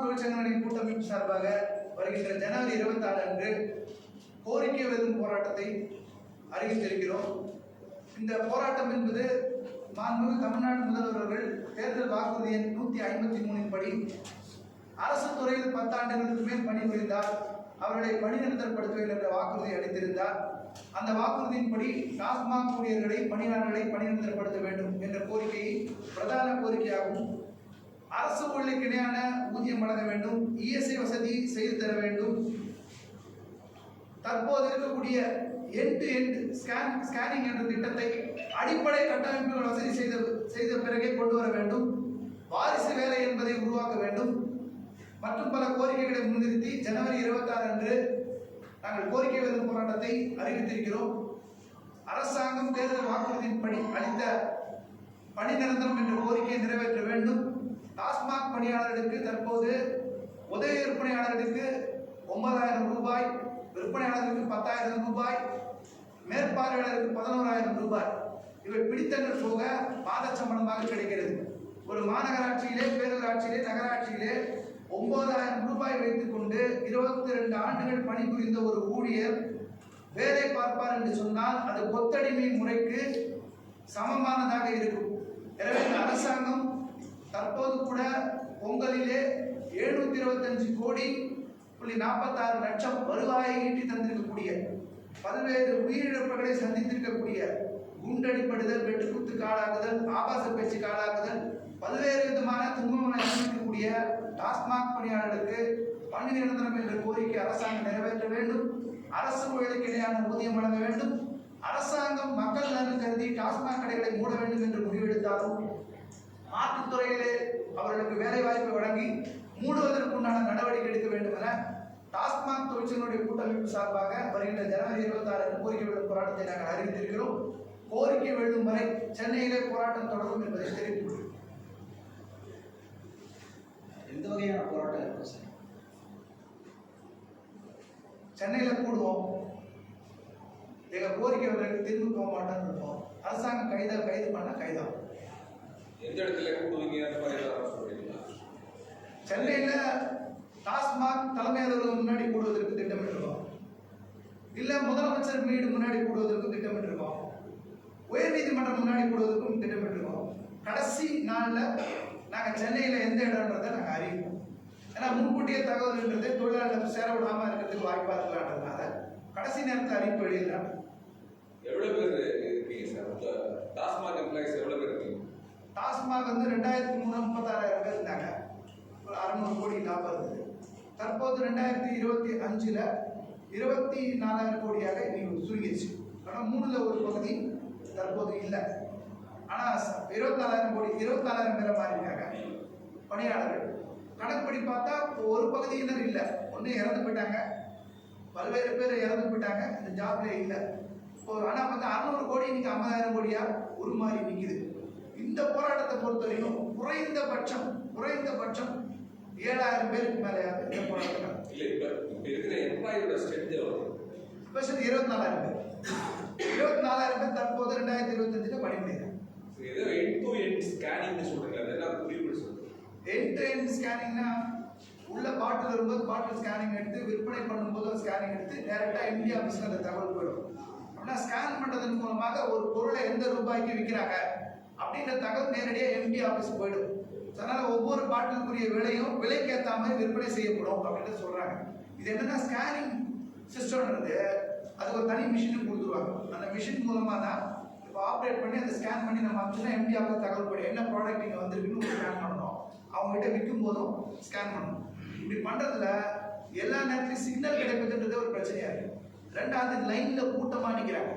தொழிற்சங்கங்களின் கூட்டமைப்பு சார்பாக வருகின்ற ஜனவரி 26 அன்று கோரிக்கை எழுதும் போராட்டத்தை அறிவித்திருக்கிறோம். இந்த போராட்டம் என்பது மாண்புமிகு தமிழ்நாடு முதல்வர் அவர்கள் தேர்தல் வாக்குறுதி எண் 153 படி அரசு துறையில் 10 ஆண்டுகளுக்கு மேல் பணிபுரிந்தால் அவர்களை பணிநிறுத்தப்படுத்துவேன் என்ற வாக்குறுதி அளித்திருந்தார். அந்த வாக்குறுதியின்படி டாஸ்மாக் ஊழியர்களை பணியாளர்களை பணிநிறுத்தப்படுத்த வேண்டும் என்ற கோரிக்கையை பிரதான கோரிக்கையாகவும், அரசு ஊழியருக்கு இணையான ஊதியம் வழங்க வேண்டும், இஎஸ்ஐ வசதி செய்து தர வேண்டும், தற்போது இருக்கக்கூடிய எண்ட் டு எண்ட் ஸ்கேனிங் என்ற திட்டத்தை அடிப்படை கட்டமைப்புகள் வசதி செய்த பிறகே கொண்டு வர வேண்டும், வாரிசு வேலை என்பதை உருவாக்க வேண்டும் மற்றும் பல கோரிக்கைகளை முன்னிறுத்தி ஜனவரி 26 அன்று நாங்கள் கோரிக்கை எழுதும் போராட்டத்தை அறிவித்திருக்கிறோம். அரசாங்கம் தேர்தல் வாக்குறுதியின்படி அளித்த பணி நிரந்தரம் என்ற கோரிக்கையை நிறைவேற்ற வேண்டும். டாஸ்மாக் பணியாளர்களுக்கு தற்போது உதவி விற்பனையாளர்களுக்கு 9,000 ரூபாய், விற்பனையாளர்களுக்கு 10,000 ரூபாய், மேற்பார்வையாளருக்கு 11,000 ரூபாய், இவை பிடித்தங்கள் போக மாத சம்பளமாக கிடைக்கிறது. ஒரு மாநகராட்சியிலே, பேரூராட்சியிலே, நகராட்சியிலே 9,000 ரூபாய் வைத்துக் கொண்டு 22 ஆண்டுகள் பணிபுரிந்த ஒரு ஊழியர் வேலை பார்ப்பார் என்று சொன்னால் அது கொத்தடிமை முறைக்கு சமமானதாக இருக்கும். எனவே அரசாங்கம் தற்போது கூட பொங்கலிலே 725 கோடி 46 லட்சம் வருவாயை ஈட்டி தந்திருக்கக்கூடிய, பல்வேறு உயிரிழப்புகளை சந்தித்திருக்கக்கூடிய, குண்டடிப்படுதல், வெட்டுக்குத்துக்கு ஆளாகுதல், ஆபாச பேச்சுக்கு ஆளாகுதல், பல்வேறு விதமான துன்பங்களை அனுபவிக்கக்கூடிய டாஸ்மாக் பணியாளர்களுக்கு பணி நிரந்தரம் என்ற கோரிக்கை அரசாங்கம் நிறைவேற்ற வேண்டும். அரசு ஊழியருக்கு இணையான ஊதியம் வழங்க வேண்டும். அரசாங்கம் மக்கள் நலன் கருதி டாஸ்மாக் கடைகளை மூட வேண்டும் என்று முடிவெடுத்தாலும் மாற்றுத்துறையிலே அவர்களுக்கு வேலை வாய்ப்பை வழங்கி மூடுவதற்குண்டான நடவடிக்கை எடுக்க வேண்டும் என டாஸ்மாக் தொழிற்சங்களுடைய கூட்டமைப்பு சார்பாக வருகின்ற ஜனவரி 26 கோரிக்கை எழுதும் போராட்டத்தை நாங்கள் அறிவித்திருக்கிறோம். கோரிக்கை எழுதும் வரை சென்னையிலே போராட்டம் தொடரும் என்பதை தெரிவித்துள்ளோம். எந்த வகையான போராட்டம் இருக்கும் சார்? சென்னையில் கூடுவோம், எங்கள் கோரிக்கை திரும்பி போக மாட்டோம்னு இருப்போம். அரசாங்கம் கைது பண்ண கைதாகும். எந்த இடத்துல கூடுவீங்க? அந்த மாதிரி சென்னையில் டாஸ்மாக் தலைமை அலுவலகம் முன்னாடி கூடுவதற்கு திட்டமிட்டிருக்கோம். இல்லை முதலமைச்சர் வீடு முன்னாடி கூடுவதற்கு திட்டமிட்டிருக்கோம். உயர்நீதிமன்றம் முன்னாடி கூடுவதற்கும் திட்டமிட்டிருக்கோம். கடைசி நாளில் நாங்கள் சென்னையில் எந்த இடம்ன்றதை நாங்கள் அறிவிப்போம். ஏன்னா முன்கூட்டிய தகவல்ன்றது தொழிலாளர்கள் சேர விடாமல் இருக்கிறதுக்கு வாய்ப்பாக இருக்கலான்றதுனால கடைசி நேரத்தில் அறிவிப்பு வெளியிடலாம். எவ்வளோ பேர் இருக்கீங்க சார்? டாஸ்மாக் எம்ப்ளாயிஸ் எவ்வளோ பேர் இருக்கீங்க? டாஸ்மாக் 2003 36,000 பேர் இருந்தாங்க. ஒரு 600 கோடி லாபம் இருந்தது. தற்போது 2025 24,000 கோடியாக இன்னைக்கு சுருங்கிடுச்சு. ஆனால் 3ல் ஒரு பகுதி தற்போது இல்லை. ஆனால் 24,000 கோடி 24,000 பேரை மாறிட்டாங்க பணியாளர்கள். கணக்குப்படி பார்த்தா ஒரு பகுதியினர் இல்லை, ஒன்று இறந்து போயிட்டாங்க, பல்வேறு பேர் இறந்து போயிட்டாங்க, இந்த ஜாப்ல இல்லை. ஆனால் பார்த்தா 600 கோடி இன்னைக்கு 50,000 கோடியா உருமாறி நிற்குது. இந்த போராட்டத்தை பொறுத்தவரைக்கும் குறைந்தபட்சம் 7,000 பேருக்கு மேலே இந்த போராட்டம். இல்லை, இப்போ இருக்கிற எம்ப்ளாயோட ஸ்ட்ரென்த் எவ்வளோ? 24,000 பேர். 24,000 பேர் தற்போது 2025 பணிபுரிகிறாங்க. ஏதோ எண்ட் டு எண்ட் ஸ்கேனிங்னு சொல்றீங்க, அதெல்லாம் புரியுது சொல்லுங்க. எண்ட் டு எண்ட் ஸ்கேனிங்னா உள்ள பாட்டில் வரும்போது பாட்டில் ஸ்கேனிங் எடுத்து, விற்பனை பண்ணும்போது ஸ்கேனிங் எடுத்து டைரெக்டாக எம்டி ஆஃபீஸில் அந்த தகவல் போயிடும். அப்படின்னா ஸ்கேன் பண்ணுறதன் மூலமாக ஒரு பொருளை எந்த ரூபாய்க்கு விற்கிறாங்க அப்படின்ற தகவல் நேரடியாக எம்டி ஆஃபீஸ் போயிடும். அதனால் ஒவ்வொரு பாட்டிலுக்குரிய விலையும் விலைக்கு ஏற்ற மாதிரி விற்பனை செய்யப்படும் அப்படின்னு சொல்கிறாங்க. இது என்னென்னா ஸ்கேனிங் சிஸ்டம்ன்றது அதுக்கு ஒரு தனி மிஷினும் கொடுத்துருவாங்க. அந்த மிஷின் மூலமாக தான் இப்போ ஆப்ரேட் பண்ணி அதை ஸ்கேன் பண்ணி நம்ம அப்படின்னா எம்டி ஆஃபீஸ் தகவல் போய்டும். என்ன ப்ராடக்ட் இங்கே வந்திருக்குன்னு ஸ்கேன் பண்ணணும், அவங்ககிட்ட விற்கும் போதும் ஸ்கேன் பண்ணணும். இப்படி பண்ணுறதுல எல்லா நேரத்துலையும் சிக்னல் கிடைப்பதுன்றது ஒரு பிரச்சனையாக இருக்குது. ரெண்டாவது லைனில் கூட்டமாக நிற்கிறாங்க.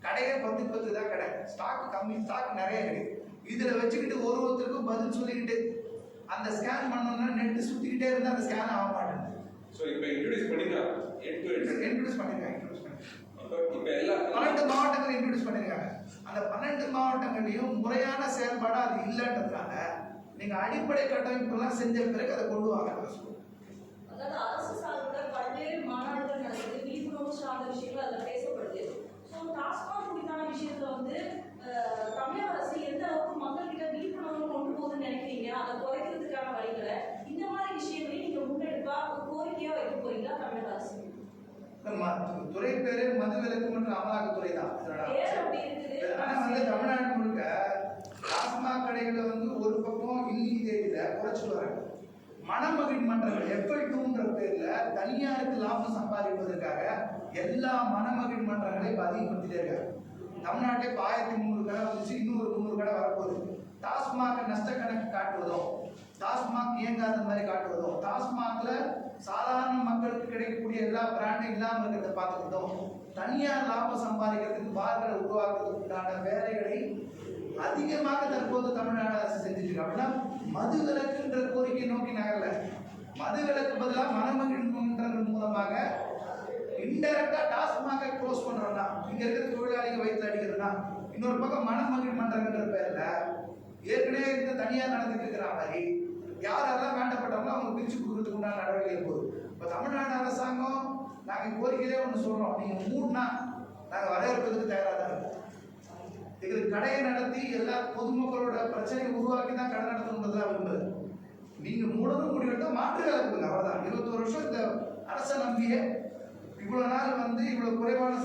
கடையே 10 தான் கடை, ஸ்டாக் கம்மி, ஸ்டாக் நிறைய இருக்குது. இதில் வச்சுக்கிட்டு ஒருத்தருக்கும் பதில் சொல்லிக்கிட்டு அந்த ஸ்கேன் பண்ணணும்னா நெட்டு சுற்றிக்கிட்டே இருந்தால் அந்த ஸ்கேன் ஆக மாட்டேங்குது. ஸோ இப்போ இன்ட்ரோடியூஸ் பண்ணிருக்காங்க, இன்ட்ரோடியூஸ் பண்ணிருக்காங்க. இப்போ எல்லா 12 மாவட்டங்கள் இன்ட்ரோடியூஸ் பண்ணியிருக்காங்க. அந்த 12 மாவட்டங்களையும் முறையான செயல்பாடு அது இல்லைன்றதுனால நீங்கள் அடிப்படை கட்டமைப்புலாம் செஞ்ச பிறகு அதை கொண்டு வாங்க. அதாவது அரசு சார்பில் பல்வேறு மாநாடுகள் நடக்குது, விழிப்புணர்வு சார்ந்த விஷயங்கள் அதில் பேசப்படுது. ஸோ டாஸ்மாக் குறித்தான விஷயத்தில் தமிழக அரசு எந்த அளவுக்கு மக்கள்கிட்ட துறை பேரே மதுவிலக்கு மற்றும் அமலாக்கத்துறை தான். பேர் அப்படி இருக்குது. ஆனா வந்து தமிழ்நாடு முழுக்க டாஸ்மாக் கடைகளை வந்து ஒரு பக்கம் இன்னைக்கு தேதியில குறைச்சிட்டு வராங்க. மணமகிழ் மன்றங்கள் FL2ன்ற பேர்ல தனியாருக்கு லாபம் சம்பாதிப்பதற்காக எல்லா மணமகிழ் மன்றங்களையும் இப்ப அதிகப்படுத்திட்டே இருக்காங்க. தமிழ்நாட்டிலே 1300 கடை வந்துச்சு, இன்னும் ஒரு 300 கடை வரப்போகுது. டாஸ்மாக் நஷ்ட கணக்கு காட்டுவதும், டாஸ்மாக் இயங்காத மாதிரி காட்டுவதும், டாஸ்மாக்ல சாதாரண மக்களுக்கு கிடைக்கக்கூடிய எல்லா பிராண்டும் இல்லாமல் இருக்கிறத பார்த்துக்கிட்டோம், தனியார் லாபம் சம்பாதிக்கிறதுக்கு பார்களை உருவாக்குறதுக்கு உண்டான வேலைகளை அதிகமாக தற்போது தமிழ்நாடு அரசு செஞ்சுட்டு இருக்கு. அப்படின்னா மது விலக்குன்ற கோரிக்கை நோக்கி நகரல, மது விலக்கு பதிலாக மணமகிழ் மன்றங்கள் மூலமாக இன்டைரக்டா டாஸ்மாக க்ளோஸ் பண்றோம்னா, இங்க இருக்கிற தொழிலாளிகள் வயிற்று அடிக்கிறதுனா, இன்னொரு பக்கம் மணமகிழ் மன்றங்கள்ன்ற பேர்ல ஏற்கனவே இந்த தனியார் நடந்துட்டு இருக்கிற மாதிரி யாரெல்லாம் வேண்டப்பட்டவங்களோ அவங்க பிரிச்சு கொடுக்கறதுக்கு உண்டான நடவடிக்கை போகுது. இப்போ தமிழ்நாடு அரசாங்கம் நாங்கள் கோரிக்கையிலே ஒன்று சொல்றோம், நீங்க மூணுனா நாங்கள் வரவேற்பதற்கு தயாராக தான் இருக்கோம். எங்களுக்கு கடையை நடத்தி எல்லா பொதுமக்களோட பிரச்சனையை உருவாக்கி தான் கடை நடத்தணுன்றதுலாம் விரும்புது. நீங்க மூடணும் முடிவெடுத்தா மாற்று வேலை கொடுங்க, அவ்வளவுதான். 21 வருஷம் இந்த அரசை நம்பியே இவ்வளவு நாள் வந்து இவ்வளவு குறைவான